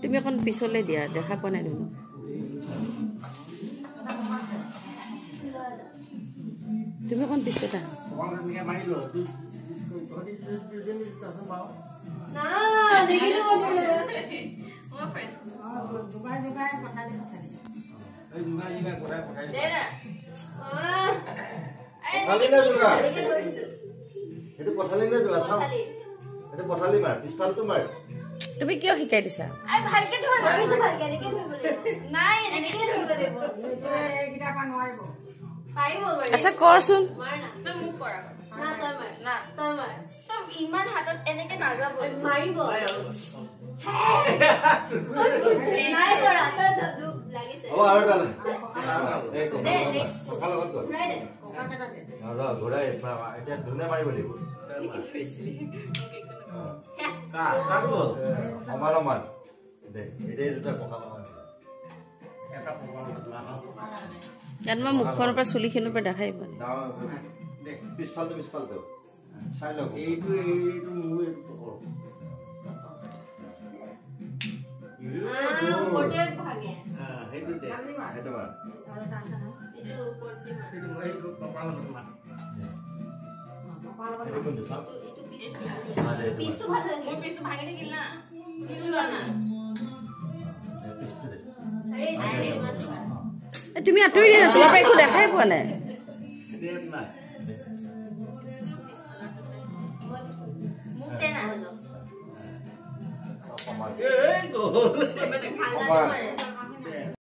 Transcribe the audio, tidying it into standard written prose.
তুমি এখন পিছলে দিয়া দেখা পোৱা নাই দেখোন তুমি এখন পিছতে তুমি কিয় শিকাই দিছা আচ্ছা কৰচোন ইমান হাতত এনেকে নাযাব মাৰিব নাই কৰা তো লাগিছে ও আৰু ডাল এই ককাল লগত গল আৰু ঘোৰাই এতিয়া ধুনে মাৰিব লাগিব আমাৰ মান দে এটাই দুটা ককাল মান এটা ককাল ইয়াত মই মুখখনৰ পৰা চুলিখিনৰ পৰা দেখাই পোৱা নাই দেখ পিছফালটো চাই লওক এইটো মোৰ ওপৰতে ভাঙে সেইটো দে সেইটো মাৰ আৰু টানছা না এইটো ওপৰতে মাৰ সেইটো মই কপালত মাৰ এইটো কোনটো চাওক এইটো পিছটো ভাল হয় মোৰ পিছটো ভাঙি থাকিল না এইটো লোৱা না পিছটো দে তুমি আঁতৰি দিয়া তোমাৰ পৰা একো দেখাই পোৱা নাই দেব না মুখতে না হলো কমাল এই গল ভাঙা মাৰে